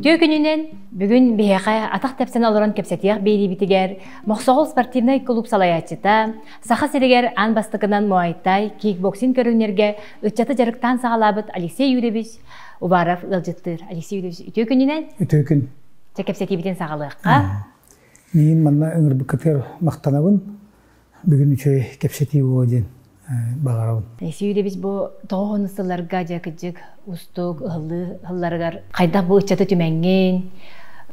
Үтө күнүнен бүгүн бияка атак тепсен олорон кепсетиях бейли битигер Мохсоғол спортивный клуб салаячыта саха серегер ан бастыкынан муайтай кикбоксинг көрүнерге ытчаты жарыктан сагалабыт Алексей Юрьевич Уваров ылжыттыр. Алексей Юрьевич үтө күнүнен үтө күн кепсети битен сагалыкка мен манна ыңырбыккатер мактанабын бүгүн үчө кепсети болден багарабын. Алексей Юрьевич бу тоғон ысыларга жакыжык устук ылларыгар кайда бу ыччаты түмәңген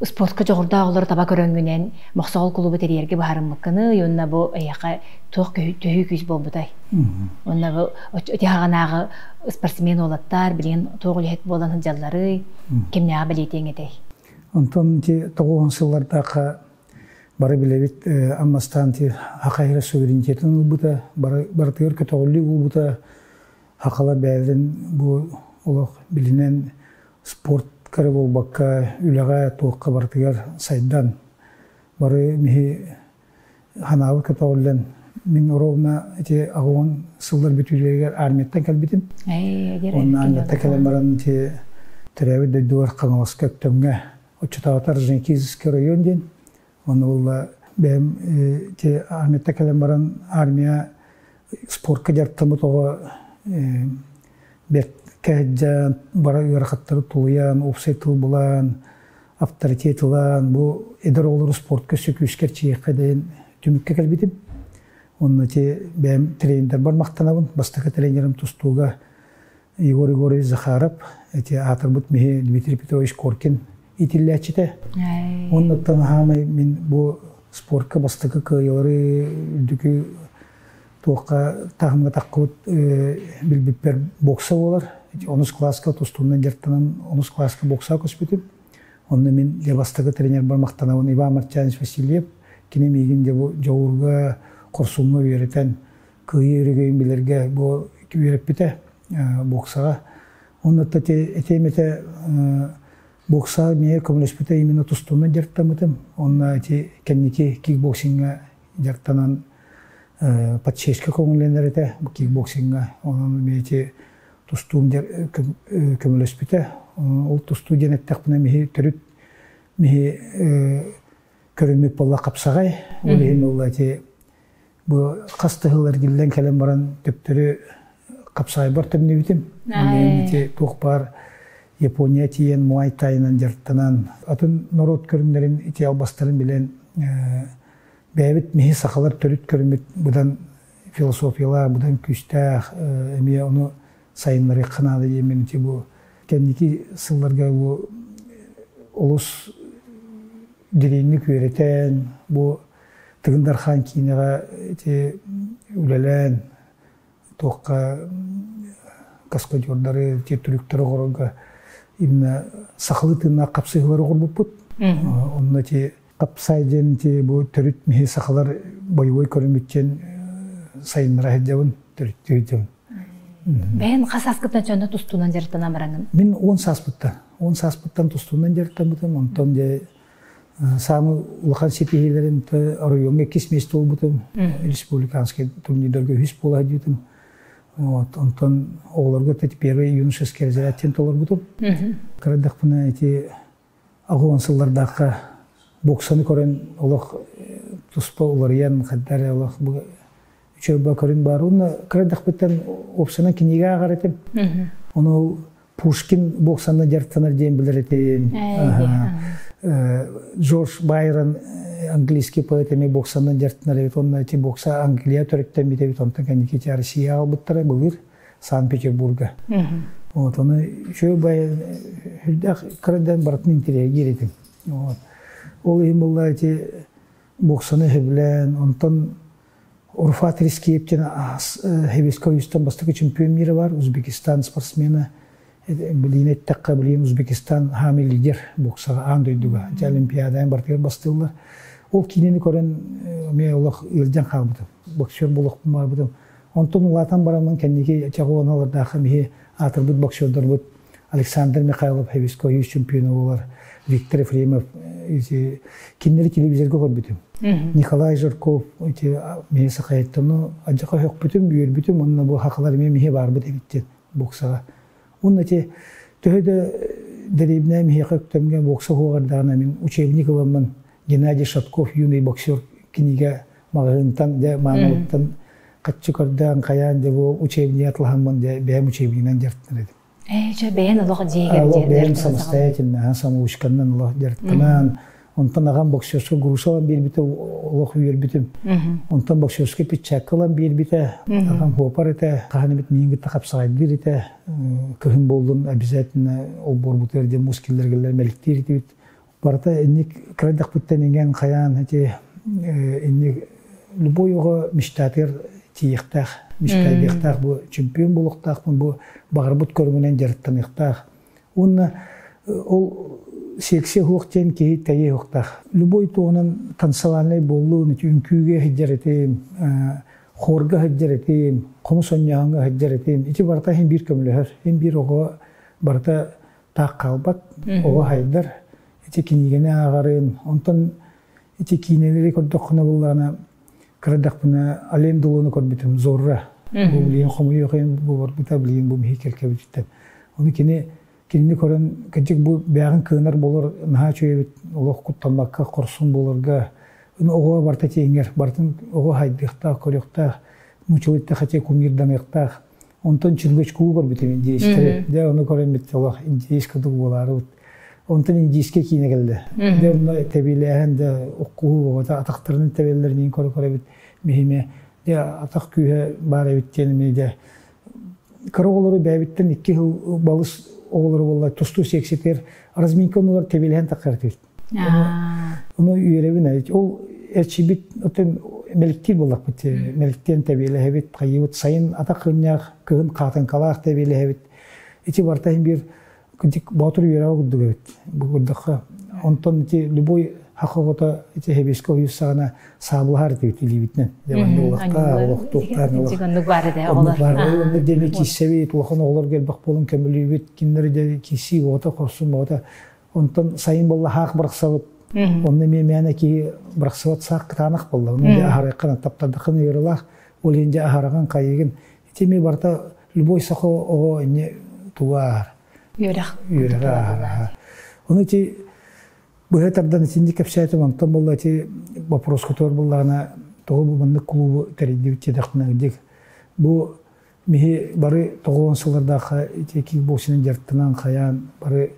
спортка жогорда олар таба көрөнгүнен Мохсоғол клубу терьерге баарыммыккыны юнна бу аяка тоқ төһү күз болбутай. Онна бу өтяганагы спортсмен олаттар билен тоғул хет болан жаллары кемнага билетеңетей. Онтон тоғон ысылларда бары билебит аммастан хакайра суверенитетин улбута бартыгыр көтөгүлү улбута хакала бәден бу олох билинен спорт кары болбакка үлага тоокка бартыгар сайдан бары михи ханабы көтөгүлен мен ровна эти агон сылдар бүтүлергер армияттан келбитим. Онна армиятта келем баран теребе дөйдүгөр каңалас көктөмгө очутагатар Женкизский районден оны олла бәм армиятта келем баран армия спортка жартымы тоға бәт кәджан бара үйрақаттары тулыян, офсайтыл болан, авторитетылан, бұл эдер олар спортка сөкүйіскер чейекке дейін түмікке кәлбетім. Оны бәм тренер бар мақтанабын, бастықы тренерім тұстуға Егор Егорович Захаров, атырбыт мехе Дмитрий Петрович Коркин итилле ачыта. Оннаттан хамай мен бу спортка бастыкы кыйылары дүкү тоққа тағымға таққыбыт билбиппер бокса болар. 10 класска тустунан жертанан 10 класска бокса көспетіп. Онны мен бастыкы тренер бар мақтанауын Иван Марчанович Васильев кене мейгін жауырға құрсуңға үйретен кыйы үрегейін білерге бұл үйреп бите боксаға. Оннатта етемете бокса мее көмілеспіті именно тұстуынан жартамытым. Онна кәннеке кикбоксинга жартанан подшешке көңіленер еті кикбоксинга. Онын мее тұстуын көмілеспіті. Ол тұсту женеттіқпіна мее түріт мее көрімек болла қапсағай. Ол ең ол бұл қастығылар келден кәлем баран төптері қапсағай бар түміне бітім. Тоқ бар Япония тиен муайтайынан жартанан атын народ көрімдерін ити албастарын билен бәбіт мехи сақалар төріт көрімет бұдан философияла, бұдан күстәқ әме оны сайынлары қынады емен бұл кәндеки сылларға бұл олыс дерейінік өретен бұл тығындар хан кейініға үлелен тоққа каскадердары түріктері қорынға именно сахалытына капсыгылары горбуппут. Онна капсайден бу төрүт мехи сахалар боевой көрүмүттен сайынра хеджабын төрүттү. Бен касаскыттан чонда тустунан жартана бараңын. Мен 10 саспыттан тустунан жартамытым. Онтон самы улахан сепихилерин районга кисмести болбутум. Республиканский турнирдерге хүс бола дютум. Онтон оларга первый юношеский резерваттен толар бутум. Кырадақпына эти агуансыллардаққа боксаны көрен олақ туспа олариян қаддары олақ үшеуба көрен бар. Оны кырадақпыттан опсана кенеге ағаретім. Оны Пушкин боксаны жартанар дейін білер етейін. Джордж Байрон английский поэт эми боксандан жартынар эбит. Онна эти бокса Англия төрөттен битебит. Онтан кәнекети Россия албыттары былыр Санкт-Петербурга. Оны шөй бай кырындан баратын интерьер керетим. Ол эми булла эти боксаны хеблен. Онтан Урфат Рискеевтен Хевесковичтен бастыкы чемпион мира бар. Узбекистан спортсмена. Билин еттаққа билин Узбекистан хами лидер боксаға андойдуға. Олимпиадаен бартығыр бастығылар. Ол кейнені көрен мен олақ елден қалбыдым. Боксер болықпын бар бұдым. Онтон ұлатан барамын кәнеке чағуаналардағы мехе атырбыд боксердар бұд. Александр Михайлов Хевескович чемпионы олар. Виктор Ефремов. Кейнері телевизорға көрбітім. Николай Жирков мехе сақайеттіні ажаққа хоқ бүтім, үйер бүтім. Онына бұл хақылар мехе бар бұд ебіттен боксаға. Onun için tühede деревня михе көктемге бокса хугардана мен учебник оламын Геннадий Шатков юный боксер книга магынтан де мамуттан катчыкардан каян де бу учебник атлахамын де бем учебникнен жертнер. Же бен Аллах дегер бем самостоятельно самоучканнан Аллах жертнан. Онтан агам боксерске грушалан бербите Аллах үйөрбитим. Онтан боксерске питчаккалан бербите агам хопар эте каханыбит миңги такапсагайдыр эте кыхын болдун обязательно ол борбутерде мускуллергелер меликтиритибит. Барта энник крадак бүттенген каян эти энник любой ого мечтатер тиектах мечтабектах бу чемпион болуктах бу багырбут көргөнен жарыттаныктах. Онна ол сексе хоқтен ки тае хоқтах. Любой тоонан танцевальный болу үнкүүгө хеджеретим, хорга хеджеретим, комусоньяңга хеджеретим. Ити барта хем бир көмөлөр, хем бир ого барта так калбат, ого хайдар. Ити кинигене агарын, онтон ити кинелери көрдөккөнө буллана крадакпына алем долуну көрбүтүм зорра. Бу билген хомуй окен бу барбыта билген бу мехикелкебиттен. Оны кинини көрөн кечик бу бягын кыынар болор наха чөйбүт олох куттанмакка корсун болорга ого барта теңер бартын ого хайдыкта корёкта мучулитта хаче кумирдамыкта онтон чүнгөч куугор битем индиистер де оны көрөн бит олох индииска дуг болары онтон индииске кийне келди де уна тебилеһен де окуу ота атактырын тебелерин көрө бит мехиме де атак күйө бары биттен де короголору бәбиттен 2 жыл балыс оğulları vallahi tustu seksiter разминка onlar tebelhen takartır. Onu üyerebine o erçibit öten melektir bolak bit melekten tebelhebit kayıt sayın atakınyak kın katan kalak tebelhebit içi bartayın bir küçük batır yere gudduget bu guddaha ondan ki любой hakikata içi hebesko yüzsana sabulhar tebelhebitnen devamlı olarak tohtarlar Çıkanlık var da olur. Onu demek ki seviyet olsun olur gel bak bolun kömürlübet kinleri de kisi ota korsun ota ondan sayın bolla hak bıraksavut onu memene ki bıraksavut sak tanak bolla onu da harakana taptadakın yırılah olunca harakan kayıgın içimi barta любой сахо o ne tuvar yürek onu içi bu hetardan içinde kapsaytım ondan bolla içi вопрос который bollana тоғыз клубы тәрбиеде дәхнәдек. Бу михе бары 90-ларда кикбоксинг жартынан каян бары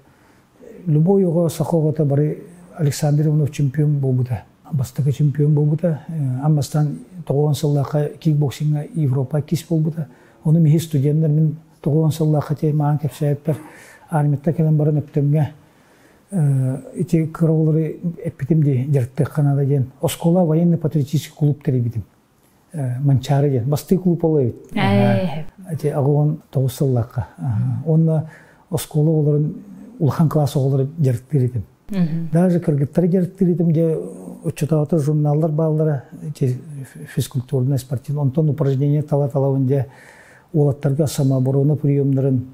любой ого сахогота бары Александр Иванов чемпион болбуда. Бастагы чемпион болбуда. Аммастан 90-ларда кикбоксинг Европа кис болбуда. Оны михе студенттер мен 90-ларда те ман кепсәйттер армиятта келен барын өптемге эти кроволары эпидемди жертте канада ген Оскола военно-патриотический клуб теребидим Манчары ген басты клуб олайбит эти агон тоосыллакка онна Оскола оларын улхан класс олары жерттеридим даже кыргыттар жерттеридим же учетаваты журналдар баалары физкультурный спортивный онтон упражнение талабын же олаттарга самооборона приемдарын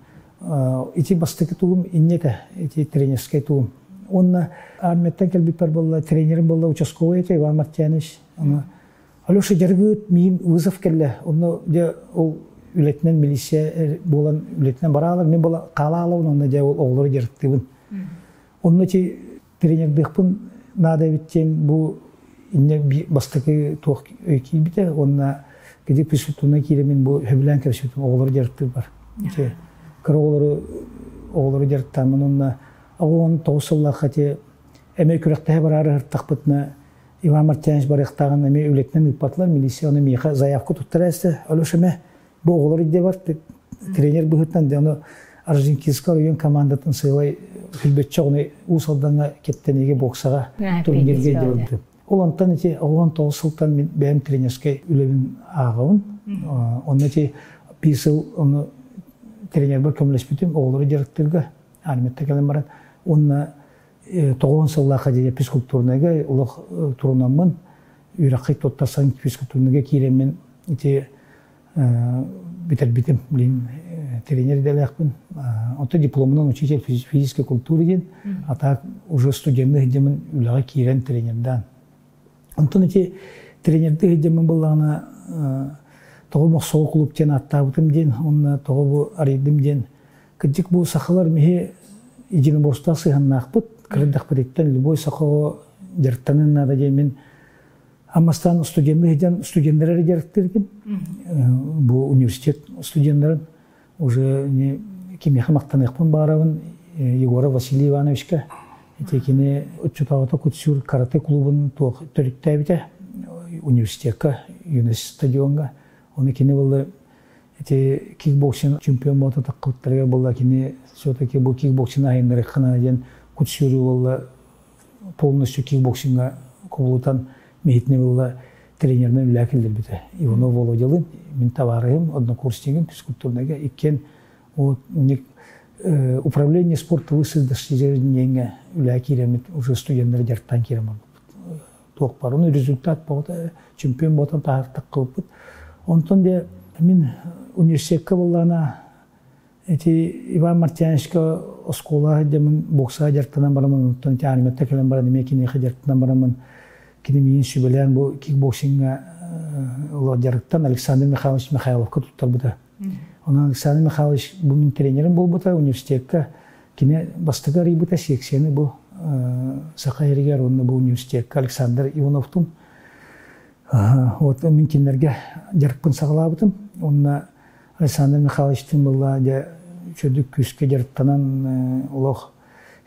эти бастыки тугум иннете эти тренерский тугум онна армияттан келбит бар болла тренерим болла участковый эте Иван Мартьянович Алёша жаргыт миим вызов келе онно же ол үлетинен милиция болан үлетинен баралар мен бола калаалабын онна же ол оглор жертибин онно чи тренердыкпын надо биттен бу инне бастыки туак өйкийбите онна кеди присутствуна киремен бу хөбүлән кепсүтүн оглор жертип бар оğulları jarıttamın onunla ağın toğusulla xati emeği kürektehe bararı hırtaqpıtına Ivan Martyanovich barıqtağın emeği ületinden ıpatlar milisiya onu miyaqa zayavkı tutturaysa ölüşüme bu oğulları de var trener bıhıttan de onu Arjantinska oyun komandatın sıylay hülbetçe onu usaldan kettenege boksağa turnirge gördü. Olantan eti ağın toğusultan benim trenerskay ülevin ağın onun eti pisıl onu тренер бар көмөлөшпүтүм оолору жарыктырга армиятта келем барат онна 90-ларга же физкультурныйга улук турунамын үйракый тоттасан физкультурныйга киремен ити битербитим билин тренер делекпин ото дипломунан учитель физической культуры ден ата уже студентный демин үлага кирен тренердан онтон ити тренерди демин буллагына тоғы сол клубтен аттабытым ден, онна тоғы бу аридым ден. Кыддик бу сахалар мехе единоборства сыганнақпыт, кырдақпыдеттен любой сақо жартанын нада жеймен Амастан студенттері жарықтырдым. Бұл университет студенттері уже кемеха мақтанықпын барауын Егора Василий Ивановичка. Текіне Учутауата Кутсюр карате клубын төрікті әбіте университетка, ЮНЕС стадионға. Оны кені болды кикбоксин чемпион болты таққылттарға болды. Кені все-таки бұл кикбоксин айындары қана ден Кутсюрі болды полностью кикбоксинға құбылытан мехитне было тренерный үләкілдер біті. Иванов Володялын, мен товарыгым, однокурснигім, физкультурныға, еккен управление спорта высылдаштеріненге үләкелемет уже студенттер жарттан керемін. Тоқ бар, оны результат болды, чемпион болтан тағырттық қылып бұд. Онтан де мен университетке болғана, Иван Мартьяничка оскола демін боксаға жарттанан барамын, онтан аниметті келен барам, мекенеға жарттанан барамын. Кенемейін сүбелен бұл кикбоксинға жарықтан Александр Михайлович Михайловқа тұттар бұда. Онан Александр Михайлович бұл мен тренерім бол бұда университетқа. Кене бастыға рей бұда сексені бұл сақа ерігер онына бұл университетқа Александр Ивановтың. Мен кенлерге жарықпын сағыла бұдым. Онына Александр Михайловичтің бұла чөдік күске жарықтанан олық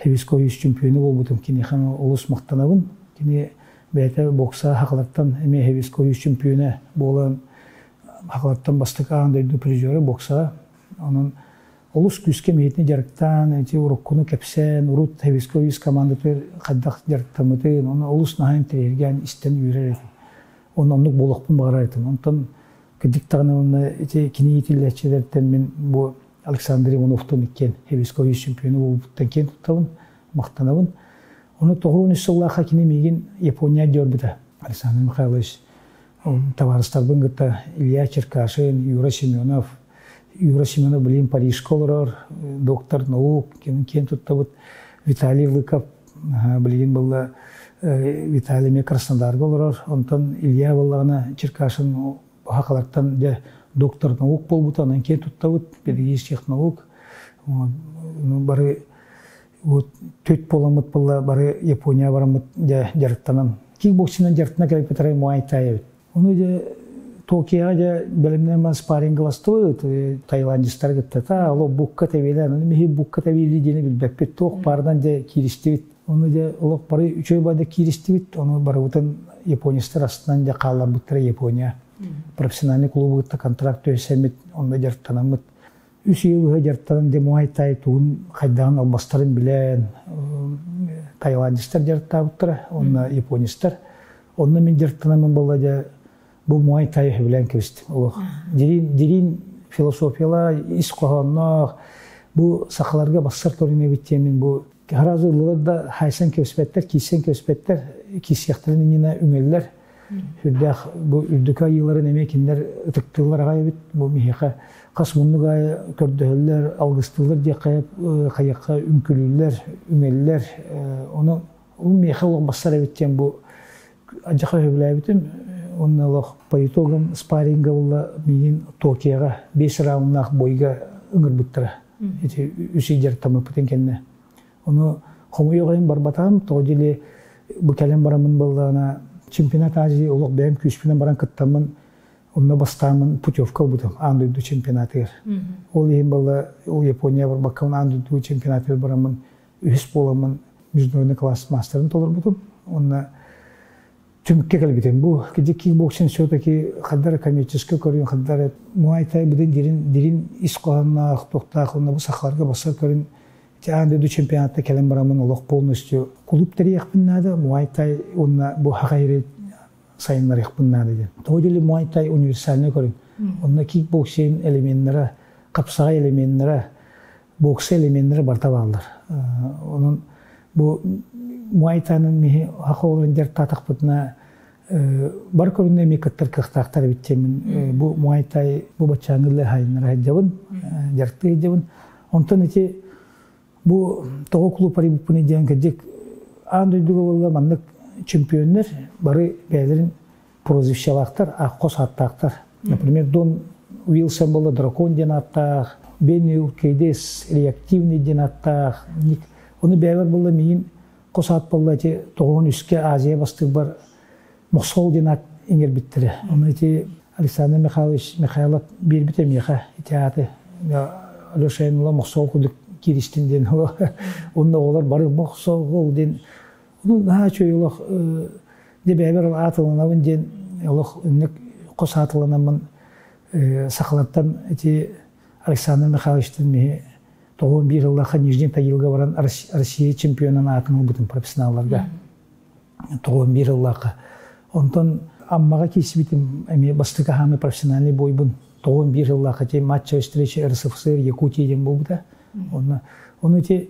Хевискович чемпионы бол бұдым. Кене қаны олыс мақтанабын. Кене бәйті бокса хақылаттан әме Хевискович чемпионы болан хақылаттан бастық ағындайды призері бокса. Оның олыс күске мейтіне жарықтан, уроккуны кәпсен, урут Хевискович командаты қаддақ жарықтамыдын, оны олыс нағайын тірерген істен үйрер еті. Оны онлық болықпын бағар етім. Онтан кідік тағына оны кені етілдәтшелерден мен бұл Александр Ивановтың еккен Хевискович чемпионы болыптан кен тұттабын, мақтанабын. Оны 9 жыллаға кенемеген Япония дөрбіді. Александр Михайлович, товарыстарбын ғытта Илья Черкашин, Юра Семенов білейін Парижқа олар, доктор наук, кен тұттабыд, Виталий Лыков, білейін бұл Виталий ме Краснодарға олар, онтан Илья болағына Черкашин хақаларттан доктор наук бол бұтанан кен тұттабыд, педагогических наук, бары төт боламыт бұлла бары Япония барамыт жарықтанан. Кикбоксинан жарықтана кәріп бітірай Муай-Тай. Оны Токиоға бәлімнен мен спаррингі бастығы, тайландистар күтті. Ало бұққа тәбейлен, оны мехе бұққа тәбейлі дені білбәк бет. Тоқ бардан киристі бет. Оны олық бары үшөй бады киристі бет. Оны бары бұтын Японистар астынан қалар бұттыры Япония. Профессиональный клубы ғытта контракт өйсәмет, оны жарықтанамыт. Үс елуға жарттан Муай-Тай туын қайдаған албастарын білен, тайландистар жарттабыттыр, онына японистар. Онына мен жарттанамын болады, бұл Муай-Тай білен кірістім. Дерин философияла, ис қоғаннақ, бұл сақаларға бассар көріне беттемен, бұл ғаразы ұлыларда хайсан көспеттер, кейсен көспеттер, кейсияқтарын еніне үңелілер. Хүрдәқ бұл үрдіка елары немекендер үтіктілер ағай бет, бұл мехеқа қас мұнныға көрдігілер, алғыстылар де қаяққа үмкілілер, үмелілер. Оны мехе олық бастар әбеттен бұл ажаққа өбілі әбеттен, оны олық по итогам спарринга олы мен Токиоға 5 раундақ бойға үңір бұттыра. Үсей жарттамы бұтын кәнне. Оны қомы еғайын барбатағым, тоғыделі бұл кәлем барамын болғана чемпионат Азии олық бәйім күшпінен баран кыттамын, онына бастамын путевка бұдым, андойду чемпионатыр. Ол ең болды, ол Япония бар баққауын андойду чемпионатыр барамын, үйіс боламын, международный класс мастерін толыр бұдым. Онына түмікке кәлбетем. Бұл кеде кикбоксин все-таки қаддар коммерческе көрген, қаддар Муай-Тай бұдың дерин ис қоғаннақ, тоқтақ, онына бұл сақаларға баса көрген, андойду чемпионатта кәлем барамын, олық полностью клубтары яқпыннады, Муай-Тай онына бұл хақайры сайынлар яқпыннады. Тоғыделі Муай-Тай универсаліне көрін. Онына кикбоксин элементтері, қапсаға элементтері, боксы элементтері бартап алдар. Оның бұл Муай-Тайның мехе хақы оларын жар татық бұтына бар көрінне мекаттар қықтақтар біттемін. Бұл Муай-Тай бұл бачаңылы хайынлар хайджабын, жарты хайджабын. Онтан әте бұл тоғы клуб пари бұпыны дейін кәдек андойдуға болла маңдық чемпионер бары бәлерін прозвищалақтар, қос аттақтар. Например, Дон Уилсон болла дракон ден аттақ, Бенни Уркейдес реактивный ден аттақ, Onu bәбәр булла мин косат булла те тоғын үске Азия бастык бар Мосол динат ингер биттире. Оны те Александр Михайлович Михайлов бир бите меха театр. Алешайнла Мосол кудук кириштинден онда олар бары Мосол ден. Ну ха чөйлөх де бәбәр атылынабын ден олох үннек косатылынамын сақалаттан те Александр Михайловичтен меhe тоғын бир жыллаха Нижний Тагилга баран Россия чемпионын атының бүтін профессионалларга. Тоғын бир жыллаха. Онтон аммаға кесібітім әме бастыға хамы профессиональный бойбын. Тоғын бир жыллаха те матча встречи РСФСР Якутияден болбы да. Оны те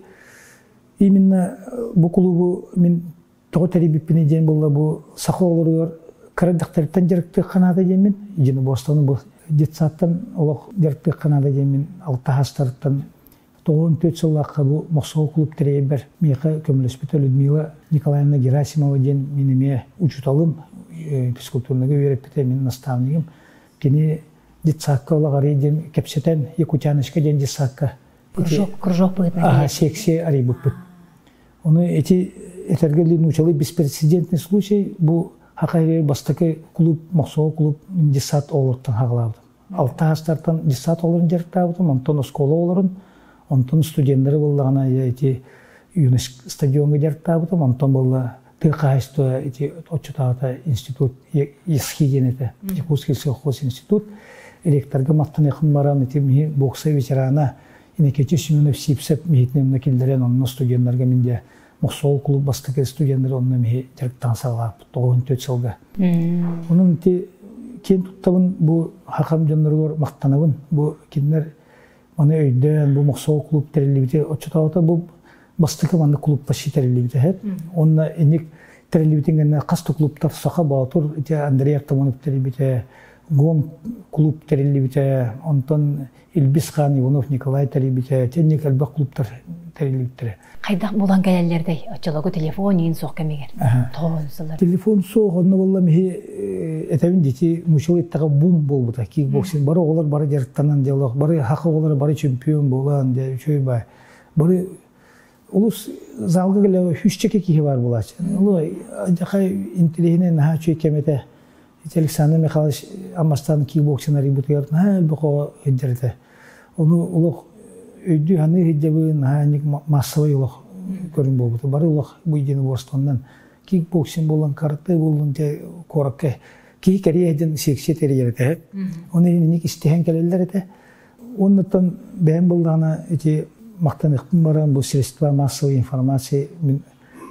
именно бұл клубу мен тоғы тәребіппіне ден болла бұл сақы олырығыр қарадақтарыптан жарықты қанады демен. Ежені бостаны бұл детсаттан олық жарықты қанады демен алтағастарыптан тоғын 4 жыллаққа бұл Мосол клуб тәрейбір. Меқа көміліспеті Людмила Николаевна Герасимова ден меніме учуталым физкультурныға өйреппеті мен наставнигім. Кені детсаққа олағары ден кепсетен Якутянышқа ден детсаққа. Кружок будет. Ага, секция арибут. Оны этергели научили беспрецедентный случай. Бу хакайрер бастакы клуб Мосол клуб детсад олырттан хағылабды. Алтағастартан детсад олырын жарықтабды. Онтон оскола олырын. Онтон студенттері болағына юнеск стадионға жарықтабды. Онтон болы тықайсты отчетағыта институт есхи денеті. Якутский сельхоз институт. Электорға мақтан еқін баран бокса ветерана Инекече Семенов сипсеп мехетнемна келдерен онна студенттарға менде Мосол клуб бастықы студенттер онна мехе жарықтан салғап 94 жылға. Оның кен тұттабын бұл хақам жонларғыр мақтанабын. Бұл кендер маны өйден бұл Мосол клуб тәрелебіте отчетауыта бұл бастықы маны клуб паши тәрелебіте. Онна енек тәрелебітен қасты клубтар сақа баутур. Андрей Артамонов тәрелебіте, Гон клуб тәрелебіте, онтан Илбис хан Иванов Николай тәрелебіте, теннек әлбақ клубтар тәрелебіттері. Қайдақ болан кәлелердей, отчылығы телефон ең соқ кәмегер. Телефон соқ, онна болла мехе әтәвін дети мұшыл еттіға бум бол бұта. Кикбоксинг бары олар бары жарықтанан диалог, бары хақы олар бары чемпион болан, чөй бай. Бары олыс залғы кәлі хүшчеке кейі бар болач. Олы жақай интеллигенен наға чөй кәмете. Александр Михайлович Амастан кикбоксинг арибутығар, наға әлбіқоға хеджерді. Оны олық өйді ханы хеджебі наға массовый олық көрін болбыты. Бары олық бұйдені борстығынан кикбоксинг болан, карате болан, коракке. Кей кәрейден сексе тәрейерді. Оны енек істеген кәлелер еді. Оннықтан бәйін болдағына мақтан иқтын баран бұл средства массовый информация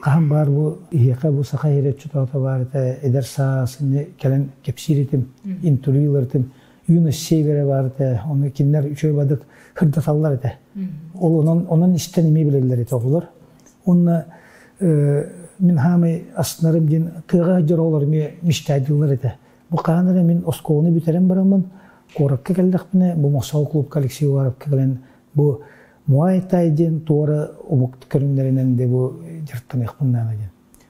қаған бар бұл иеқа бұл сақа ерет жұтаута бар әдер сағасын кәлін кепсир етім, интервьюлар етім, юнос сейвері бар оны кенлер үшөй бадық хырдаталар еді. Ол онын істен еме білелер еді оғылар. Онына мен хамы астынарым ден қиға жыр олар ме миштайдылар еді. Бұл қағаныры мен осколыны бүтерен барамын, қораққа кәлдіқ міне, бұл Мосол клуб коллексию барып кәлін бұл Муайтайден туара обуқты көрімдерінен де бұл жырттан еқпіндана ден.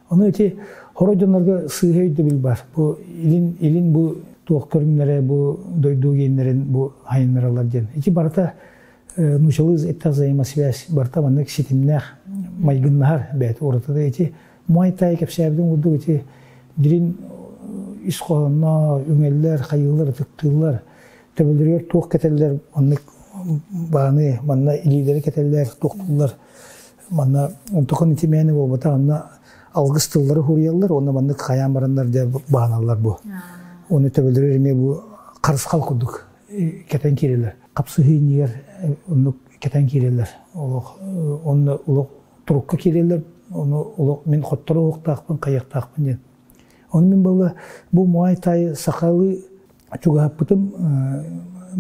Оны өте хоройдонларға сыға өйді біл бар. Илин бұл туақ көрімдері, бұл дойду кейіндерін бұл хайынларалар ден. Эти барта нучалыз әттақ займа связь барта маннық сетімнәқ майгыннағар бәйті оратыда. Эти Муайтай кәпсәбдің ұды өте дирин исқоғанна, үңеллер, қайылар, тұқтылар, төбілдерер туақ кәтелер, оннық баны манна илидері кетелер, тоқтылар, манна онтоқын итемені бол бата, онна алғыстылары хуриялар, онна манны қаян барандар де бағаналар бұл. Оны төбелдері еме бұл қарысқал күдік кетен керелер. Қапсы хүйінегер, оны кетен керелер. Оны ұлық тұрыққа керелер, оны мен қоттары оқтақпын, қаяқтақпын ден. Оны мен бұл Муайтай сақалы чуғап бұтым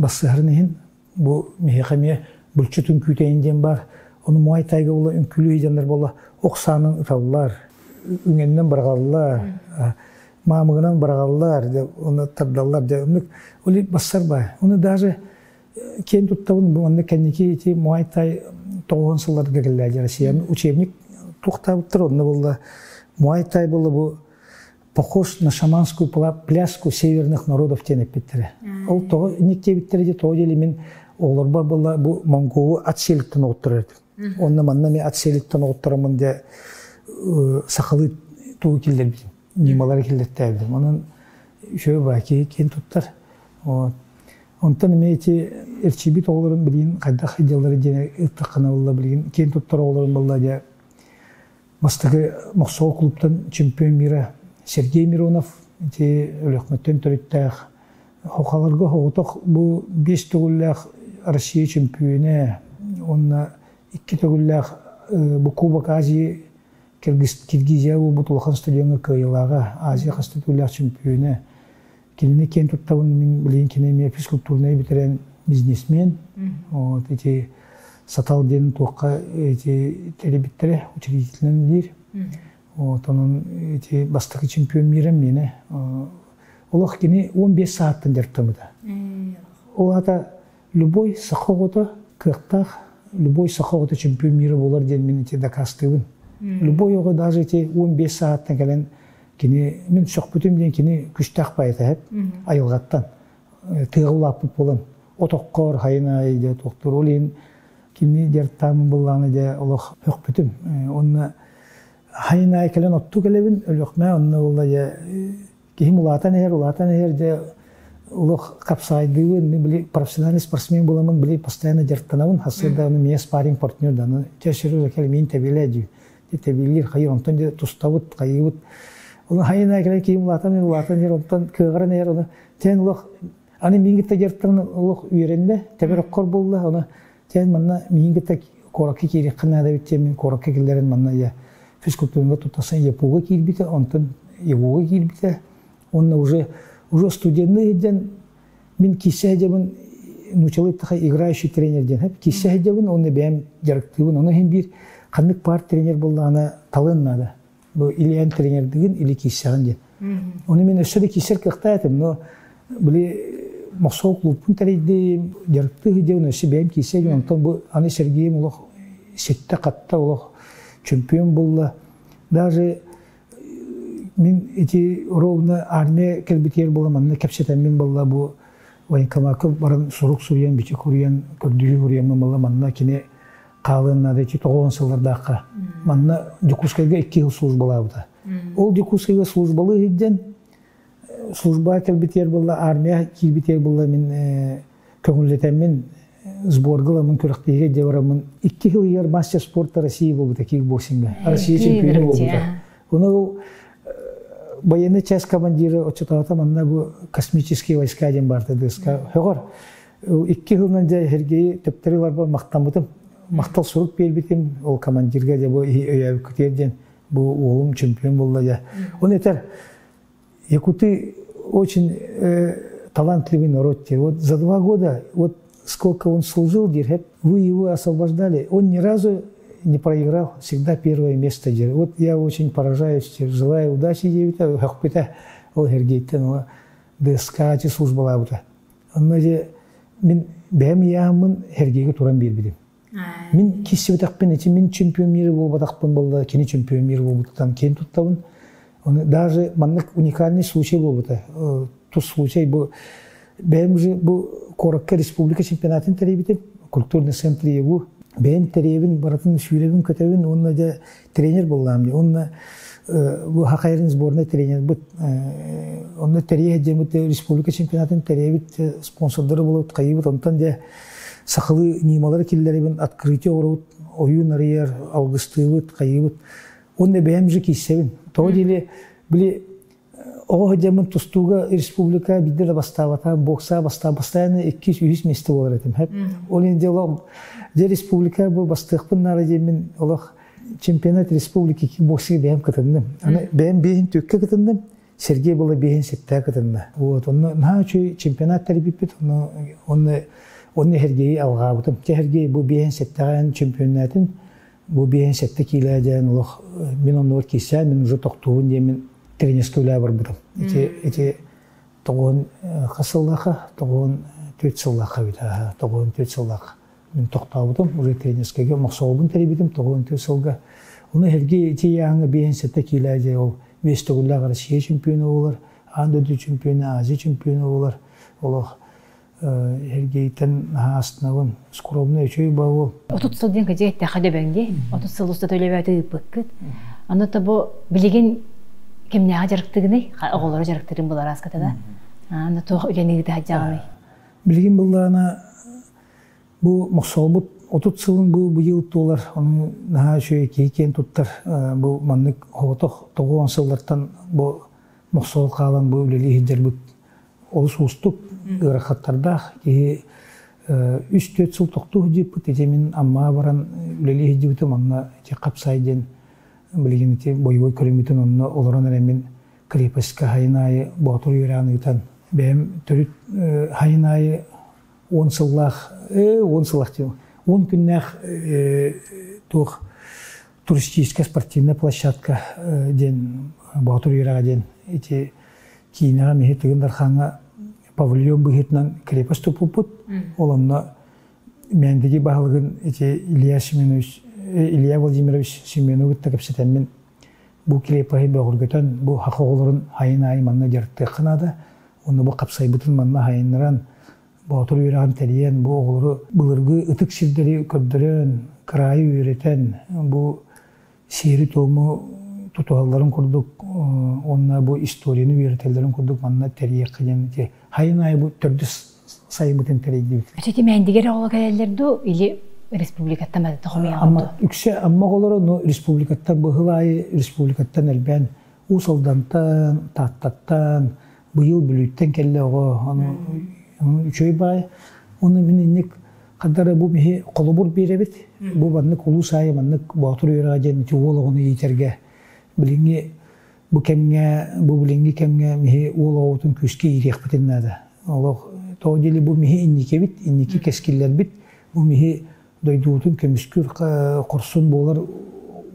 басығырынығын бұл мехеқаме бүлчүтін күйтейінден бар. Оны Муайтайға ола үнкілі едендер бола оқсанын ұталылар, үңеннен барғалылар, мамығынан барғалылар, оны тардалылар. Олы бассар бай. Оны даже кен тұттауын бұнны кәнеке Муайтай 90 жыллар гәгілләді Россияның учебник тұқтабыттыр. Оны болды Муайтай болды бұл похож на шаманскую пляску северных народов тенеп биттері. Ол тоғы некте биттері де тоғы делі мен олар бар бұл монголы атселіктен оттырырды. Онна манна мен атселиттен оттарамын де сақалы туы келдер битим. Нималары келдеттер битим. Онын шөй баки кен туттар. Онтан эти эрчибит оғларын білген, қайда қайдалары дене ықтаққана болла білген, кен туттар оғларын болла де бастығы Мақсол клубтан чемпион мира Сергей Миронов, өліқметтен төреттәқ. Хоқаларға хоғытық бұл 5 түгілләқ Россия чемпионы, онна 2 түгілләқ бұл Кубок Азия Киргизия бұл бұтылған стадионға қайылаға Азия қасты түгілләқ чемпионы. Келіне кен тұттауын мен білейін кенеме физкультурный бітірен бизнесмен. Сатал ден туаққа телебиттері учредительный дер. Onun bastığı çempiyon mirim mene. Олох кини 15 сааттан жертамыда. Олата любой сахогото кыктах, любой сахогото чемпион мира болар ден мен докастыбын. Любой ого даже 15 сааттан келен кини мен шокпутум ден кини күчтак байта айылгаттан тыгылап болон. Отоккор хайна иде доктор олин кини жертамын булланы де олох шокпутум. Онна хайна келен отту келебин өлөкмө онна болла я ким улатан эр де улох капсайдыбын мен били профессиональный спортсмен боламын били постоянно жертанабын хасырда мен спарринг партнер даны чеширу келе мен тебеледи тебелир хайыр онтон де тустабыт кайыбыт ол хайна келе ким улатан эр онтон кыгыран эр оны тен улох аны мингитте жертан улох үйренде тебероккор болду аны тен манна мингитте коракки кири кына да битте мен коракки килдерин манна я физкультурга тутасан япуга кирбите онтон япуга кирбите онна уже студентный ден мен кисәдебен нучалык та играющий тренер ден хеп кисәдебен онны бәм жарыктыбын оны һәм бир кандык пар тренер булды аны талыннады бу илен тренер диген или кисәгән ден оны мен өсөдө кисер кыктайтым но били Мақсол клубын тарайды жарыкты ден өсө бәм кисәгән онтон бу аны Сергей Мулох сетте катта улох чемпион булды даже мен эти ровно армия келбитер боламын кепсетен мен болла бу военкоматка барын сурук сурьян бичи курьян көрдү курьян мала манна кине калынна да 90 жылдардакы манна Дикускайга 2 жыл службалабыда ол Дикускайга службалы иден служба келбитер болла армия келбитер болла мен көңүлдетем мен сборгыламын көрөктөйгө де барамын 2 жыл ер мастер спорта России болду кикбоксингде Россия чемпиону болду уну военный часть командиры отчетавата манна бу космические войска ден барды дыска хогор 2 жылдан же Сергей төптөрүлөр бар мактамытым мактал сурук бербитим ол командирге же бу өйөктерден бу оğlum чемпион болду я он этер якуты очень талантливый народ вот за 2 года вот сколько он служил дирхеп вы его освобождали он ни разу не проиграл, всегда первое место держит. Вот я очень поражаюсь, желаю удачи девита, хакпита, о Сергейте, но ДСК служба лабута. Он же мен бәм ямын Сергейге туран бербедим. Мен киссе битакпен эти мен чемпион мира болбатакпын болду, кини чемпион мира болбутан кен туттабын. Он даже маннык уникальный случай болбута. Тот случай бу бәм же бу Коракка республика чемпионатын теребитим, культурный центр его. Бен теребин баратын шүребин көтөбүн онна да тренер боллам ди онна бу хакайрын сборной тренер бут онна терие демут республика чемпионатын теребит спонсордору болуп кайбыт онтан да сакылы нималар киллерибин открытие орут оюн арыяр августыбыт кайбыт онна бем же кисебин то деле били о демун тустуга республика бидер бастабата бокса постоянно 200 месте болар этим хеп олен дело де республика бу бастыкпын нары демен олох чемпионат республики кикбоксиге бем кытындым аны бем бейин төккө кытындым Сергей было бейин сетте кытынды вот онно начу чемпионат тербипит онно Сергей алгабытым Сергей бу бейин сеттеген чемпионатын бу бейин сетте киледен олох мен онно кисе мен уже токтуун демен тренерский бар бутым эти тогон касыллаха тогон 4 жыллаха бита тогон 4 жыллаха мен токтабытым уже тренерскийге Мақсолдун теребитим тогон 4 жылга уну Сергей эти яңы бейин сетте киледе ол 5 жылга Россия чемпиону болар анда чемпиону Азия чемпиону болар олох Хергейтен астынабын скромный чөй бау. Отут сылден кеже тәхә дәбәңде. Отут сыл уста төләбәте пыккыт. Аны та бу билеген кемнәгә жарыктыгыны, оголары жарыктырын булар аската да. Аны то үләнеге дә җагымый. Билеген буллана бу мөхсәбут отут сылын бу быел толар, аны наһа чөй кейкен туттар. Бу маннык хотох 9 сыллардан бу мөхсәбут калан бу үлели хиҗәрбут. Олыс устук ырахаттардах ки 3-4 сыл тоқту деп тежемин амма баран үлели хиҗибите манна че капсайден билгенити бойбой көрөмүтүн онно олорон эремин крепостка хайнай батыр юраныгытан бем төрүт хайнай 10 сыллах 10 күннах тух туристическая спортивная площадка ден батыр юрага ден эти кинага мехетигиндар ханга павильон быхетнан крепость тупупут олонно мендеги баалыгын эти Илья Владимирович Семенович такапсетемин бу крепость бөгөргөтөн бу хакыгыларын хайын манна жарты кынада оны бу капсайбытын манна хайынран батыр юраган терен бу оголору былыргы ытык сирдери көрдөрөн крайы үйрөтен бу сери тому тутуалларын курдук онна бу историяны үйрөтелерин курдук манна терие кыйын те хайнай бу төрдү сайбытын терейди. Ачети мендигер оголо келелерду или республикаттан да тохомия амма үксе амма оголору но республикаттан быгылай республикаттан элбен усалдантан таттаттан быйыл бүлүттен келе ого аны үчөй бай оны минник кадары бу мехи колубур беребит бу баннык улусай маннык батыр юраган жуологону ийтерге билинги бу кемге бу билинги кемге мехи улоотун күскө ирекпитин нада олог тоодели бу мехи инники кескиллер бит бу мехи дойдуутун көмүскүр корсун болар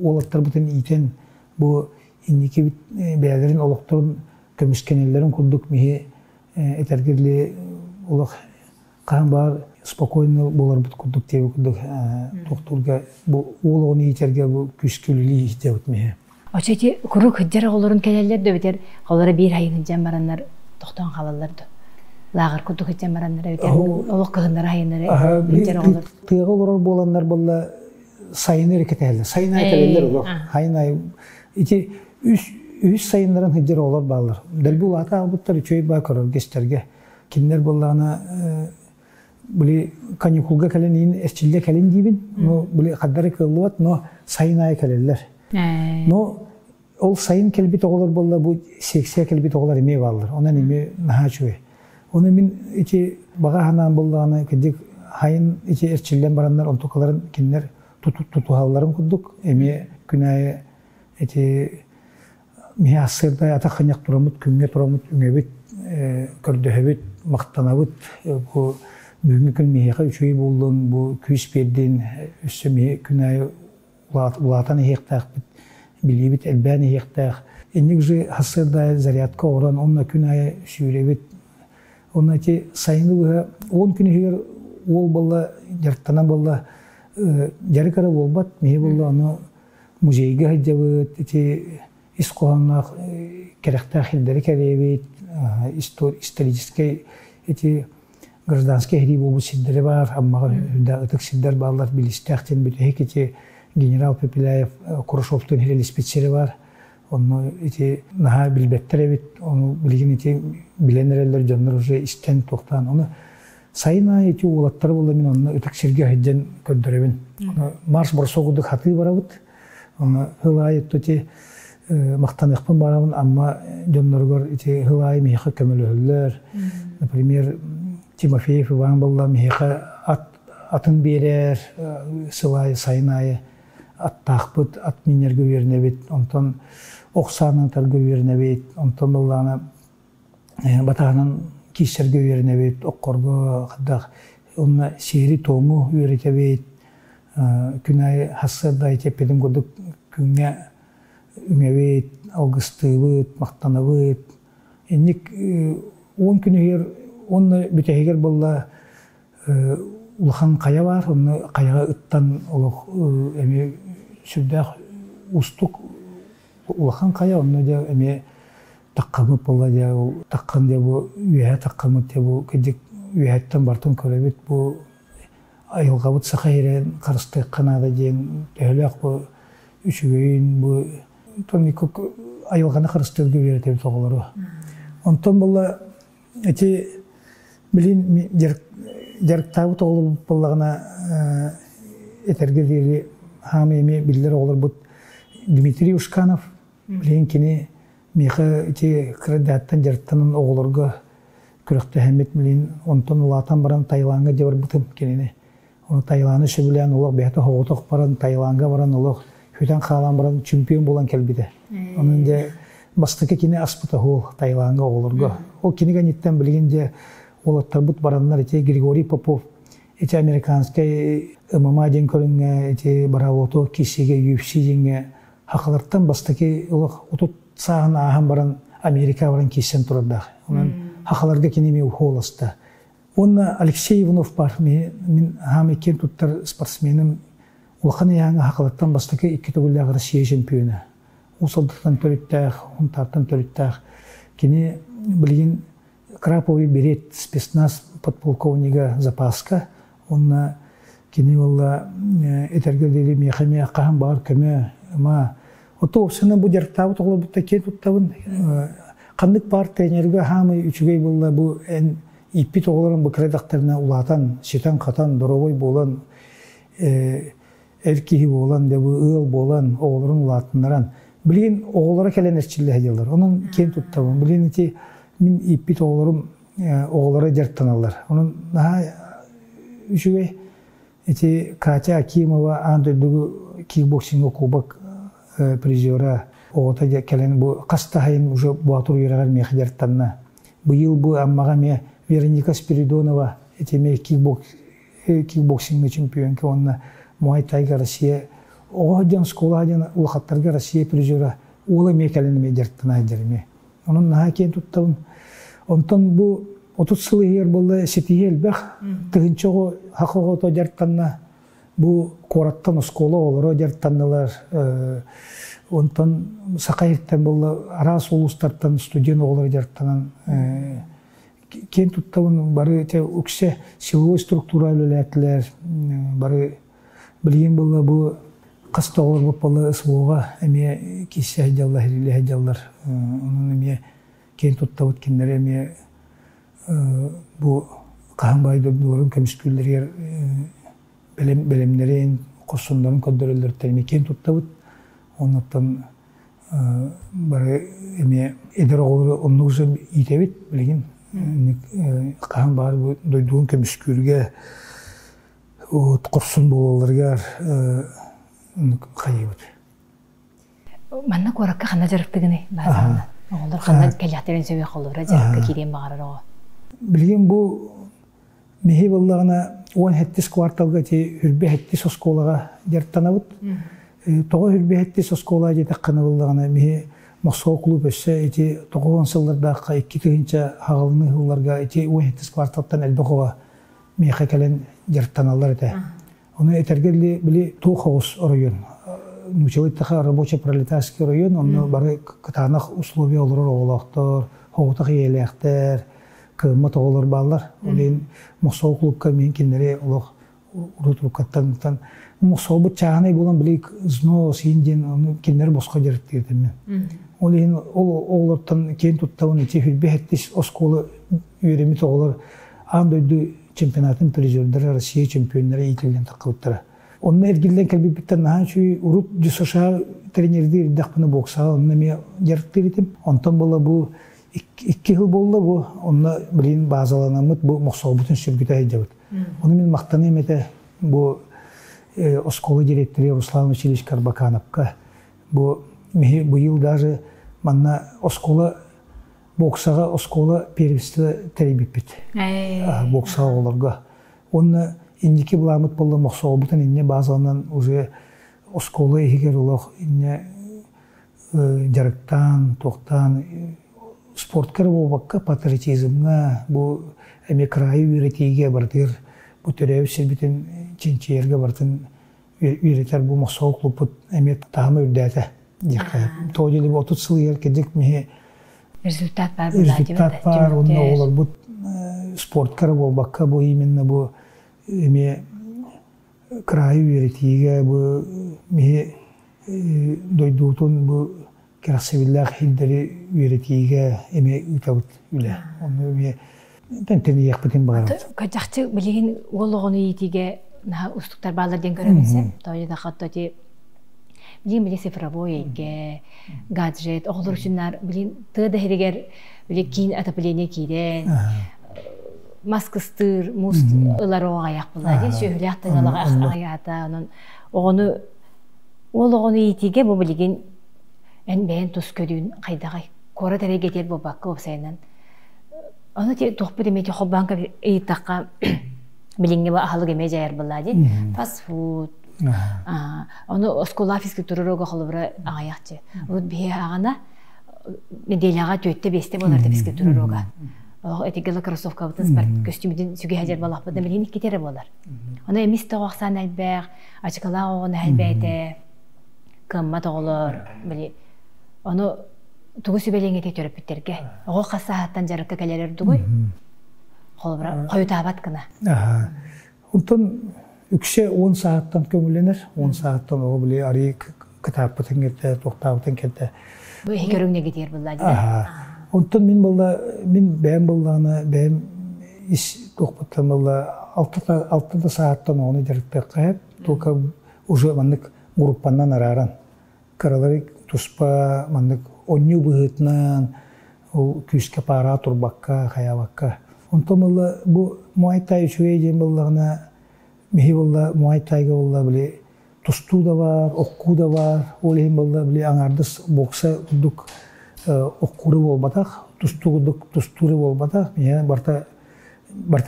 олаттар бутун итен бу инники бит бээлерин олокторун көмүскенелерин курдук мехи этергерли олох кан бар спокойно болар бут курдук теби курдук токтурга бу улоону итерге бу күскүлүли деп мехи Очети курук хыджар оголорун келелер дөбетер, олары бир айын хыджан бараннар тоқтон қалаларды. Лагар кудук хыджан бараннар дөбетер, олық кығындар айынары хыджар оголор. Тыға олар боланнар болла сайын әрекетелер, сайын айтелелер олар. Хайнай, ити үш сайындарын хыджар олар балар. Дәл бұл ата албыттар үчөй ба көрөр гестерге. Киндер болланы бүлі каникулга кәлен ең әшчілде кәлен дейбін, бүлі қаддары кылуат, но сайын ай кәлелер. Но ол сайын келбит оголор болла бу сексия келбит оголор эме балдар. Онан эме нахачуе. Оны мен эти бага ханан боллаганы кедик хайын эти эрчилден барандар онтокаларын киндер тутухалларын курдук. Эме күнайы эти мия асырда ата ханьяк турамыт, күнгө турамыт, үңөбүт, көрдөһөбүт, мактанабыт. Бу бүгүнкү күн мияка үчөй болдун, бу күс бердин, үсө мия күнайы улатан ehектах билибит элбән ehектах энник же хасырда зарядка оран онна күнае шүребит онна те сайны 10 күн хер ол болла жартана болла жарыкара болбат ме болла аны музейге хәҗәбит те искоаннах керәхтә хилдәре кәребит исторический эти гражданский хрибу сиддәре бар амма да ытык сиддәр баллар билистәхтен бит хекете генерал Пепеляев Курашовтун хелели спецсери бар. Onu iti naha bilbettere bit, onu bilgin iti bilenlerler canlar уже истен тоқтан. Onu sayına iti oğlatları bolla min onu ötük sergi hajjan köndörebin. Onu marş borsoğuduk hatı barabıt. Onu hılayet iti maqtanıqpın barabın amma canlar gör iti hılay mihiqa kömülü hüller. Например, Тимофеев Иван bolla mihiqa atın berer, sılay sayınayı аттақпыт, ат минерге вернебет, онтон оқсанын вернебет, онтон болланы батағынан кисерге вернебет, оққорго қадақ, онна сери тому веретебет, күнай хассырда етепедін көрдік күнге үңебет, алғыстыбыт, мақтаныбыт. Еннік 10 күнігер, онны бүтегер болла улхан қая бар, онны қаяға ыттан олық әме сүрдәқ устук улхан қая, онны де әме таққамыт болла де, таққан де бұл, үйе таққамыт де бұл, кедек үйәттен бартын көребит бу айылгабыт сахайрен карыстык канада ден төлөк бу үчүгөйүн бу тоникок айылганы карыстык беретеп тоголору. Онтон була эти билин жарктабы тоголор буллагына этергедери хамеме биллер олар бут Дмитрий Ушканов билин кини миха эти кредаттан жарттанын оголорго күрөктө хэмет билин онтон улатан баран Таиландга жабар бутым кенене. Оны Таиландны шебилен улак бехте хоготок баран Таиландга баран улак хүтен халан баран чемпион болан келбиде. Онун де бастыка кини аспыта хол Таиландга оголорго. Ол киниге ниттен билгенде олаттар бут бараннар эти Григорий Попов эти американский ММА ден көрүнгө эти баравото кисиге UFC денге хакыларттан бастыки улак отут сагын ахан баран Америка баран кисен турда. Онун хакыларга кинеме холоста. Онна Алексей Иванов бар. Мен хамекен туттар спортсменим. Улхан яңа хакыларттан бастыки 2 тогуллаг Россия чемпиону. Усалдыктан төлөттөк, онтартан төлөттөк. Кини билген Краповый берет спецназ подполковника запаска. Онна кини валла этергелдери мехаме кахан бар көмө ма отоусына бу жарктабы тоголор бутта кен туттабын кандык бар тренерге хамы үчүгөй болла бу иппи тоголорун бу кредактарына улатан шитан катан доробой болан эркихи болан де бу ыл болан оголорун улатындаран билген оголора келенерчиле хадалар онун кен туттабын билген эти мен иппи тоголорум оголора жарттаналар онун үчүгөй эти Катя Акимова андырдыгы кикбоксинг кубок призера ота келен бу кастахайын уже буатур юрагар мехдертанна быйыл бу аммага ме Вероника Спиридонова эти ме кикбоксинг чемпионка онна Муай-Тайга Россия ооден школаден улхаттарга Россия призера ула ме келен ме дертана дерме онун накен туттабын онтон бу 30 сыл егер болды сетиел бәх тыгынчого хакыгото жартанна бу кораттан школа олоро жартанналар онтон сакайыктан болды арас улустартан студент олоро жартанан кен туттабын бары те үксе силовой структура өлөтләр бары билген болды бу кастогор болду СВОга эме кисе жаллар хиле жаллар онун эме кен туттабыт киндер эме bu kahambay durun kemiskülleri bilimlerin kosunların kodlarlar termiken tuttabıt ondan bare eme eder olur onnuzu itebit bilgin kahambay duyduğun kemiskülge o kosun bolalarga kayıbıt. Manna korakka xana jarıptıgını bazan. Onlar xana kelyahteren söbe qaldıra jarıpka kirem bağırır o. Bilgin bu mehi bollagına 10 hettis kvartalga ti hürbe hettis oskolaga jartanabıt. Toğa hürbe hettis oskolaga jetakana bollagına mehi Moskova klub esse eti 90-yıllarda 2 kıyınca hağılını hıllarga eti 10 hettis kvartaldan elbaqoga mehi kelen jartanalar ete. Onu etergerli bili Туховс район. Нучевиттаха рабочий пролетарский район, он бары кытанах условия олар оголактар, хогутак иелектер, кыммат оголар баллар. Олен Москва клубка мен киндере олох урутурукаттан Москва бу чаганы болан били зно синден киндер боско жерттирдим мен. Олен оголордан кен туттабын эти бехеттис осколы үйрөмү тоголар андойду чемпионатын призерлери Россия чемпиондары итилген такылыптары. Onun ergilden kelbi bitten nahan şu urut cüsoşa trenerdir dağpını boksa onunla mi yarıktırdım. Ondan bolla bu 2 yıl bolla bu onunla bilin bazılanamıt bu Moskova bütün sürgüte hecabıt. Onu min maqtanayım ete bu oskolu direktörü Ruslan Vasilievich Karbakanopka bu yıl даже manna oskola boksaga oskola первенство теребит бит. Бокса оларга. Онна индики буламыт болду Москва бутун инне базаланан уже осколы егер улах инне жарыктан, токтан спорткер болбакка патриотизмга бу эме крайы үйрөтүүгө бардыр. Бу төрөбү сербитин чинчиерге бардын үйрөтөр бу Москва клубу эме таамы үрдәтә. Тоҗеле 30 жыл ел кедик ме результат бар булат. Результат бар, онда олар бу спорткара болбакка бу именно бу эме крайы веретиге бу ме дойдутун бу красивиллах хилдери веретиге эме утабыт үле. Оны ме тентени якпытын бар. Качакчы билеген ологону итиге на устуктар балдар ден көрөмүнсем. Тойда хаттати билин цифровой эге гаджет оглор үчүннар билин тыда херегер биле кийин отопление кийден маскыстыр муст ылароо аяк булады сөйлөктөн алага аята анан огону итиге бу билген эн бен тус көдүн кайдагай кора терегетер бобакка опсайнан аны те тохпу демете хоббанка ыйтакка билинге ба ахалык эме жайар булады фастфуд оны оскола физкультурага холбра аякчы. Вот бие агана неделяга төттө бесте болар деп физкультурага. Этигела кроссовка бутын спорт костюмден сүгэ хажар балак буда билин кетере болар. Аны эмис тогаксан албак, ачкала огону албайты. Кымма тоголор били. Аны тугу сүбелеңе төрөп биттерге. Ого касааттан жарыкка келерер дугуй. Холбра коютабат кына. Онтон үксе 10 сааттан көңүлөнөр, 10 сааттан ого биле ари кытаппытын кетте, токтабытын кетте. Бу экөрүңне кетер булады. Онтон мен бәм булганы, бәм иш токпуттан булла 6 сааттан оны жарыктык кайып, только уже мандык группанан араран. Каралары туспа мандык онню быгытнан, ол күскө пара турбакка, хаябакка. Онтон булла бу муайтай үчүгө жем булганы мехи болла муайтайга болла биле тусту да бар, окку да бар. Олейм болла биле аңардыс бокса удук оккуру болбатак, тустуру болбатак, мея барта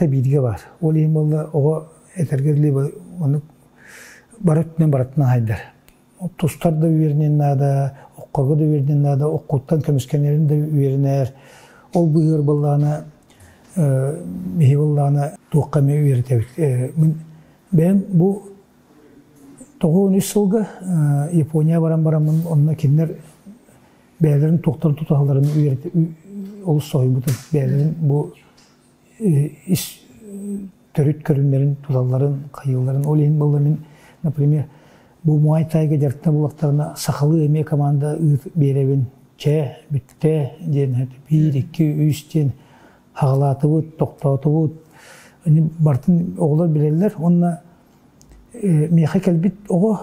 бидиге бар. Олейм болла ого этергерли оны баратынан хайдар. Тустар да үйерінен нада, оккорго да үйерінен нада, оккуттан көміскенерін да үйерінер. Ол бұйыр болланы, мехи болланы туаққа ме үйерітебік. Ben bu 9-13 yılga Japonya baran onunla kimler beylerin toktan tutallarını olus soyubutun. Beylerin bu iş törüt körünlerin tutalların, kayıların oleyin bulduğumun, например, bu Muay Thai'ga jartına bulaklarına sakalı emeği komanda berevin ke, bitte, diyen 1, 2, 3 diyen hağlatı bu, toktatı bu. Bartın oğullar bilirler, onunla meha kelbit oğu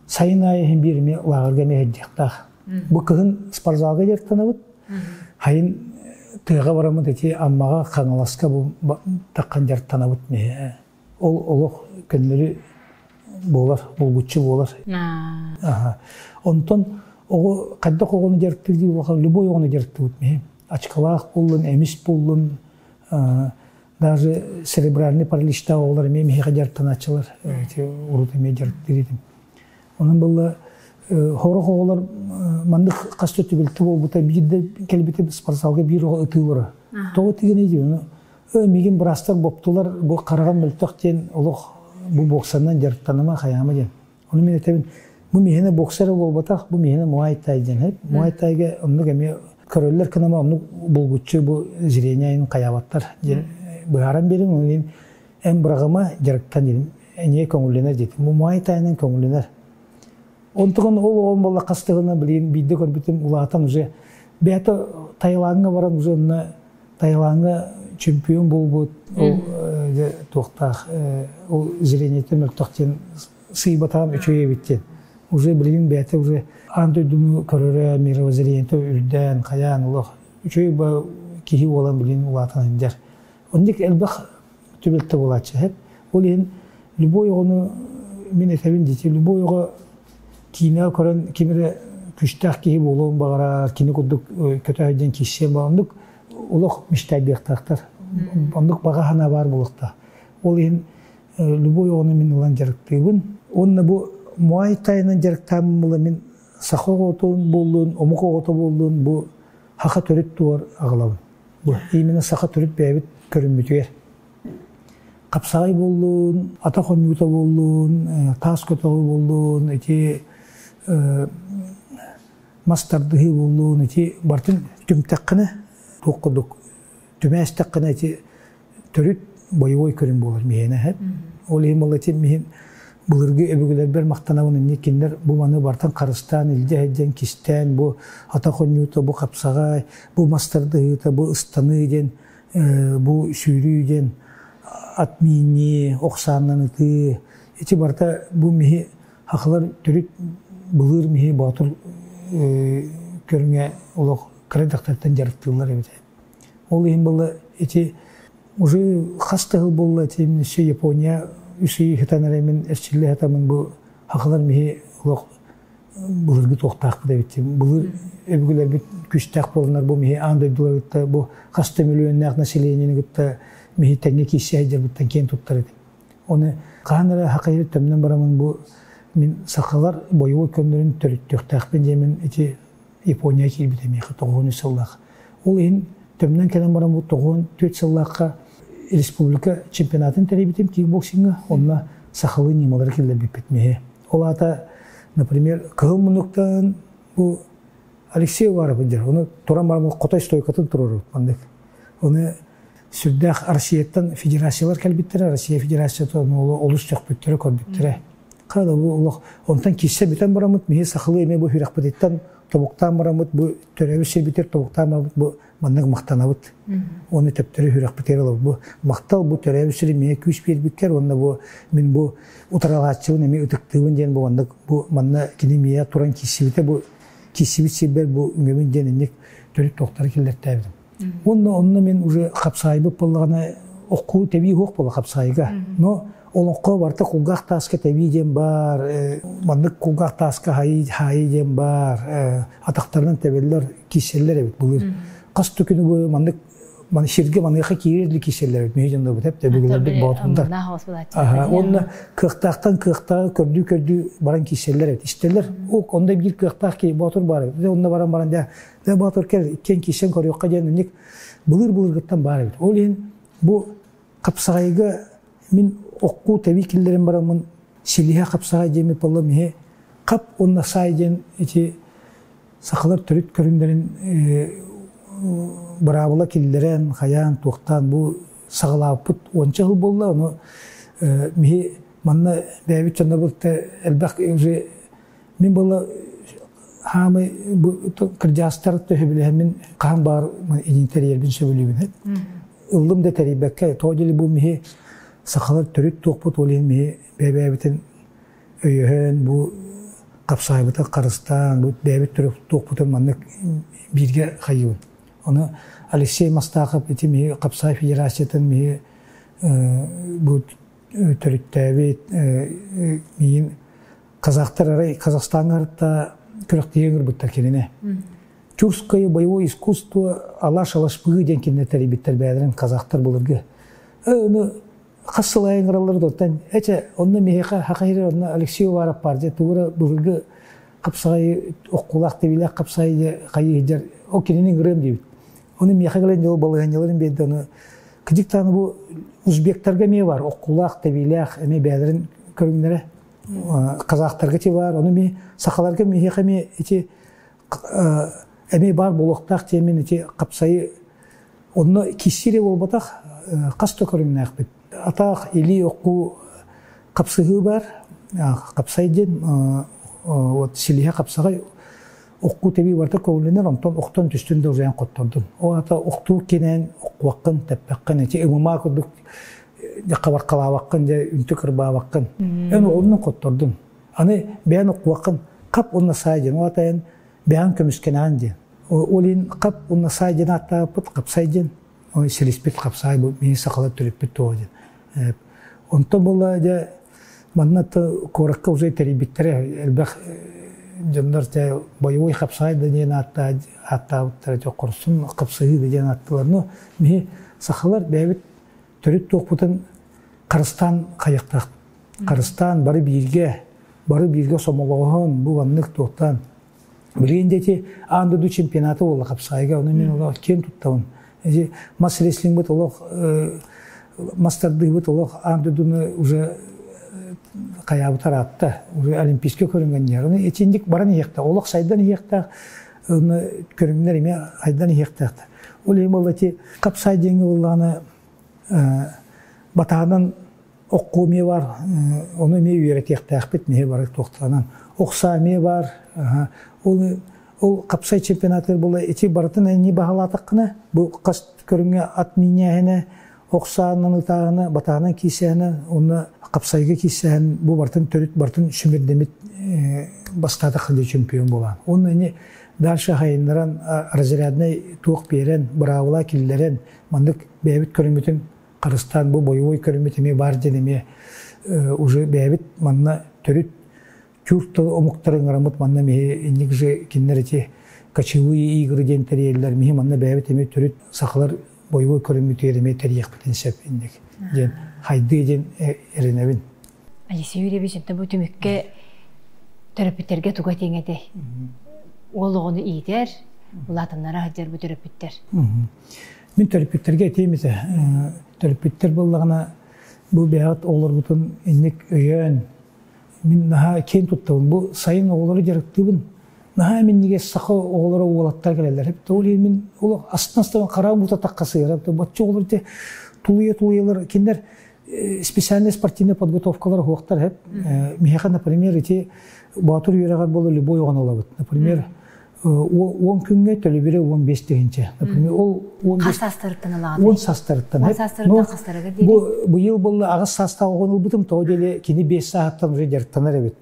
sayın ayı hem bir me lağırga mehediyakta. Bu kığın sparzalga jartına bu, hayın tığga varamı dedi, ammağa kanalaska bu takkan jartına bu mehe. Oluq könleri bolar, bulgutçu bolar. Ondan oğu kaddak oğunu jartı diye bakal, luboy oğunu jartı bu mehe. Açıkalaq buldun, emis buldun, даже cerebralni paralişta oğlar mehe jartına açılır, urut mehe jartı dedim. Onun bolla horaq oğlar mandık qastötü bilti bol buta bir de kelbeti sparsalga bir oğu ıtılır. Toğu tigene diyor. Megen birastar boptular bu qaragan mültök den uluq bu boksandan jarttanama hayama den. Onu men etebin bu mehene boksar bolbatak bu mehene Muay Thai den hep. Muay Thai'ga onu gemi köröller kanama onu bulgutçu bu zireniyayn qayabatlar. Bıharan berin onun en bragama jarttan dedim. Ene köngüllener dedim. Bu Muay Thai'nın köngüllener. Ontuğun ol bolla qastığına bilin bidde körbitim ulatan uze. Beata Tayland'a varan uze ona Tayland'a çempiyon bulbut o toqtaq o zireniyetten mültaqten sıybatağım üçüye bitti. Uze bilin beata uze antödümü köröre mira zireniyetten ürden qayan ulaq üçüye ba kihi olan bilin ulatan ender. Ondik elbaq tübelte bolatçı hep. Olin любой onu min etebin diti любой oğa kina koran kimire küçtaq kihi bolon bağarar kini kudduk kötü hayden kişiye bağındık улох миштайбектактар. Ондук бага хана бар булукта. Ол ен любой оны мен улан жарыктыбын. Онна бу Muay Thai'нын жарыктамын була мен сахого отон болдун, омуко ото болдун, бу хака төрөт туар агылабын. Бу именно саха төрөт бебит көрүнбүтүер. Капсагай болдун, ата конюта болдун, тас көтөгү болдун, эти мастардыгы болдун, эти бартын түмтаккыны тоққыдық түмәстәк кына төрүт боевой көрүн болар миһене хәп. Ол емалати миһен булыргы эбүгелер бер мактанабын не киндер бу маны бартан Карыстан илде һәдән кистән бу ата конюта бу капсагай бу мастарды та бу ыстаны ден бу сүйрүден атмини оксаннаны эти барта бу миһи хакылар төрүт булыр миһи батыр көрүнгө олох кредактан жарыктылар эбит. Ол емалы эти уже хастагы болла тем все Япония үсүй хатанаремен эрчиле хатамын бу хакылар миһи олох булыргы токтак дебит. Булыр эбгүлер бит күчтәк болнар бу миһи андайдылар бу хаста миллионнак населениене гытта миһи тәңге кисәйдер биттен кен туттар иде. Оны канара хакыйры төмнән барамын бу мин сакалар боевой көмнөрүн төрүттөктәкпен демен эти Япония килбит эми 9 сыллак. Ул ин төмнән келен барам бу 4 сыллакка республика чемпионатын теребитим кикбоксинга, онна сахалы немалар келдер бипетмее. Ол ата, например, кылмынуктан бу Алексей Варабыдер, оны туран барамыл Котай стойкатын турар бандык. Оны сүрдәк Россияттан федерациялар келбиттер, Россия федерациясы олус жакпыттары көрбиттер. Када бу улук онтан киссе битен барамыт, мие сахалы эме бу хүрәкпәдеттан тобуктан барамыт, бу төрәбе сербитер тобуктан барамыт, бу мандык мактанабыт. Оны төптөрү хүрәкпәтер алып, бу мактал бу төрәбе сери мие күч бербиткер, онда бу мен бу утаралачыбын эме үтүктүбүн ден бу мандык бу манна кинемия туран киссибите бу киссибит себер бу үңөмүн дененек төрүп токтары келдертебидим. Онда мен уже капсайбы болғаны оқу теби хоқ бола капсайга. Но ол оқу барта кулгах таска теби дем бар, мандык кулгах таска хай дем бар, атактардан тебеллер киселлер эбит булыр. Кас төкүнү бу мандык маны ширге мандыка киерли киселлер эбит. Мейжанда бу теп тебелердик батында. Онда кыктактан кыктага көрдү баран киселлер эбит. Истелер ок онда бир кыктак ки батыр бар. Онда баран да батыр кел кен кисен көрөккө денек булыр гыттан бар эбит. Ол ен бу капсагайга мен оқу тәвекелдерін барамын силиха капсагай жеми болла михе кап онна сайден эти сакалар төрүт көрүндөрүн барабыла киллерен хаян туктан бу сагалапыт онча жыл болла ону михе манна бәбит чанда болта элбак уже мен болла хамы бу кыржастар төһөбүле мен кан бар интерьербин сөбүлүбүн ылдым да терибекке тоожили бу михе сакалар төрүт токпут олен михе бәбәбитин өйөһөн бу капсайбыта Карыстан бу бәбит төрүт токпутун маннык бирге хайыбын. Оны Алексей Мастаков эти михе капсай федерациятын михе бу төрүттәбит михин казактар арай Казахстанга көрөктөгөр буттар келене. Тюркское боевое искусство алаш-алашпыгы ден кенне терибиттер бәдерин казактар булыргы. Оны кассылайын кыралар доттан. Эче онна мехека хакайры онна Алексей Варап бар же тугура булыргы капсай окулак тебилак капсай кайыжар о кененин кырым дейбит. Оны мехегален жол балыганжаларын бедди оны кыдыктаны бу узбектерге ме бар окулак тебилак эме бәдерин көрүңдөрө. Казактарга те бар, оны ме сакаларга мехекеме эти эме бар болохтак темен эти капсайы онно кисире болбатак касто көрүннак бит. Атак или окуу капсыгы бар, капсайден вот силиха капсагай окуу теби барта көңүлүнөн онтон октон түстүндө узаян коттордун. О ата октуу кенен окуаккын теппеккын эти эмма кудук якабар калабаккын же үнтү кырбабаккын. Эми онун коттордун. Аны бян окуаккын кап онна сайден о атайын бян көмүскенан ден. Олин кап онна сайден атапыт капсайден. Ой селиспет капсай бу мен сакала төлөппүт тооден. Онтон болла же манната коракка уже терибиттере элбах жандар те боевой капсай деген аттаптар же корсун капсайы деген аттыларны мен сакалар бэбит төрүт токпутун Карыстан каяктак. Карыстан бары бирге сомологон бу ваннык токтан. Билгендети андыду чемпионаты болду капсайга, аны мен олар кен туттабын. Эти масс рестлинг бут олох мастарды бут олох андыдуны уже каябытар атты. Уже олимпийский көрүнгөндөр. Аны этиндик баран иякта, олох сайдан иякта, аны көрүнгөндөр эме айдан иякта. Ол емалати қапсай денгі олғаны батағынан оққу ме бар, оны ме үйретекті әқпет ме бар тоқтағынан. Оқса ме бар, ол қапсай чемпионатыр болы еті барытын әне бағалатыққына, бұл қас көріңе ат миняғыны, оқсағынан ұтағыны, батағынан кейсәғыны, оны қапсайға кейсәғын, бұл бартын төрет бартын шүмірдемет бастады қылды чемпион болған. Оны әне дальше хайынларан разрядный туық берен, бұрауыла келдерен, мандық бәйбіт көріметін Қарыстан бұл бойовой көріметіме бар денеме уже бәйбіт манна төрет кюртты омуқтарын ғарамыт манна меге иннік же кеннер ете кочевые игры ден тәрелер меге манна бәйбіт еме төрет сақылар бойовой көріметі ереме тәрек бітін сәп иннік ден хайды ден әрінәбін. Алексей Юрьевич, бұл түмікке төріпіттерге туға теңеде. Ол оғыны иетер, ұлатынлара ғаджар бұл төріпіттер. Мен төріпіттерге етеймізі. Төріпіттер болғана бұл бәғат олар бұтын иннік өйен. Мен наға кен тұттауын. Бұл сайын оғылары жарықтыбын. Наға мен неге сақы оғылары оғалаттар келелер. Мен астын-астын қарауын бұта таққасы ер. Батчы оғылар де тулыя-тулыялар. Кендер специальный спортивный подготовкалар хоқтар. Меха, например, батыр үйерағар болы любой оған олабыд. Например, 10 күнге төлі бірі 15 дегенше. Қас састырыттан алады? 10 састырыттан. Састырыттан қастырығы дейді? Бұл болы ағыз састағы оған ұлбытым, тоғы деле кені 5 сағаттан уже жарықтанар әбет.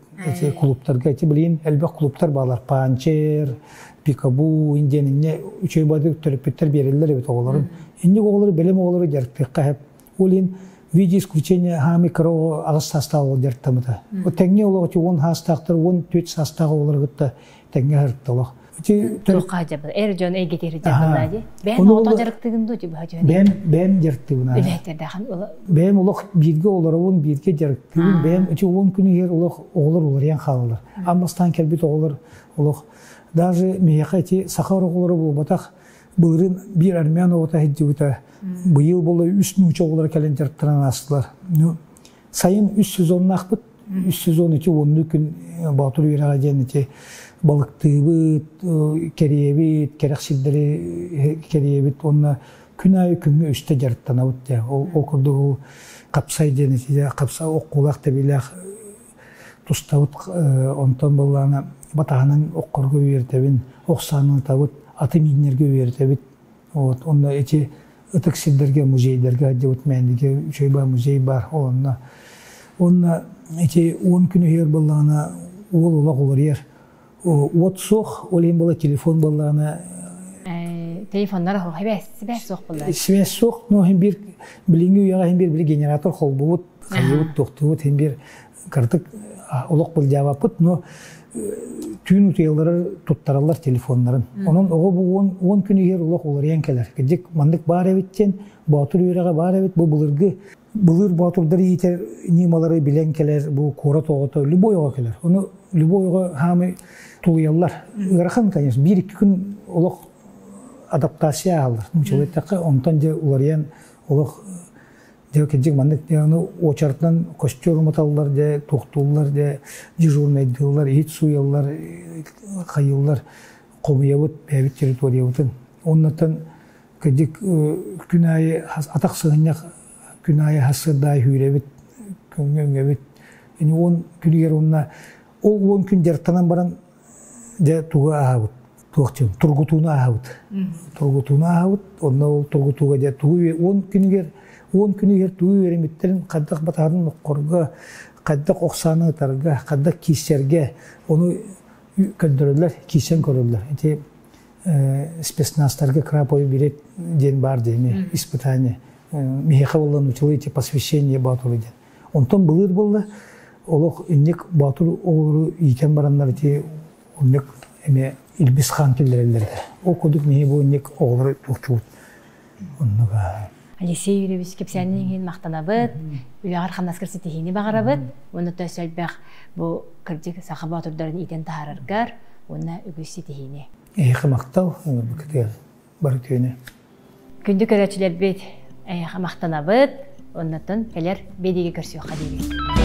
Клубтарға, білейін, әлбәқ клубтар бағалар. Панчер, Пикабу, Индиянинне, үшей бады төліппеттер берелілер әбет оғыларын. Енді оғылары, бәлем оғылары жарықтыққа әп. Ол ең виде исключения хами кроу ағыз састағы ол жарықтамыды. Тәңне олығы 10 састақтар, 14 састағы олар ғытта тәңне ғырттылық. Тұлқа жабы, әр жон әйгетері жабылады. Бәм оғылға жарықтығынды өте бәм? Бәм жарықтығына. Үләттерді олы? Бәм олық бірге олары оң бірге жарықтығын. Бәм өте 10 күні ер оғылар ян қалылар. Аммастан кәлбет оғылар олық. Даже мейеқа әте сақар оғылары бұл батақ бұлырын бір армян оғыта әдді өті. Бұйыл болы 3 мүчі оғылар кәлен жарықтыран астылар. Сайын 3 сезонын ақпыт, 3 сезон өте 10 күн батыр үйер ағаден өте балықтыбыт, керебет, керақсиддері керебет, онына күн айы күнге үсті жарықтан ауыт. Ол күрді ол қапсай дені, қапсай оққулақ табилақ тұстауыт, онтан болғаны батағынан оққырғы өйертебін, оқсанын табыт, аты минерге өйертебіт. Онына әте ұтықсиддерге, музейдерге, әдеуіт мәндіге үшейба музей бар. Онына әте 10 күні ер болғаны ол олақ олар ер. От соқ, ол ең бола телефон болғаны. Телефонлары хоқ, бәс соқ болғаны? Бәс соқ, но хем бір білінгі үйаға хем бір генератор қол бұд, қайыуыт, тоқтығыт, хем бір қартық олық бұл жавапыт, но түйін ұтыялары тұттаралар телефонларын. Оның оғы бұл 10 күні ер олық олар ең кәлер. Кәдек мандық бар әветтен, батыр үйаға бар әвет, бұл бұлырғы Бұлыр батырдары етер немалары білен келер, бұл қора тоғыты, любой оға келер. Оны любой оға хамы тұлыялар. Ғарақан, конечно, 1-2 күн олық адаптация алыр. Нұчылеттақы, онтан де олариян олық кәдек мандық очартынан костер ұматалылар, тоқтулар, дежурнайдылар, ет суялар, қайылар, қомиявыт, бәбіт территориявытын. Оннаттан кәдек күн айы атақ сығынақ күн айы хасырдай хүйребіт, күнгөңгебіт. Ені 10 күнігер онына, ол 10 күн жарттанан баран туға ағабыт. Тұрғытуына ағабыт. Тұрғытуына ағабыт, онына ол тұрғытуға 10 күнігер туғы вереметтерін қаддақ батағының ұққырға, қаддақ оқсаны тарға, қаддақ кейсерге, оны көндірілер, кейсен көрілер. Спецнастарға крапой берет ден бар дейме, испытание. Мехеқа болған учылы посвящение батыры ден. Онтан бұлыр болды, олық үннек батыр оғыры екен баранлар үннек илбис хан келдерелерді. Ол көдік мехе бұл үннек оғыры тұқчуыд. Алексей Юрьевич кепсәнен кейін мақтанабыд, үйағар қамнаскірсі тегені бағарабыд, оны төсәлбәқ бұл кірдік сақы батырдарын етен тағарарғар, оны үгісі тегені. Әйқі мақтау, бар күйіне. Күнді көрәтшілер бет әйқі мақтанабыд, оннатын кәлер бедеге көрсеуға дейбіз.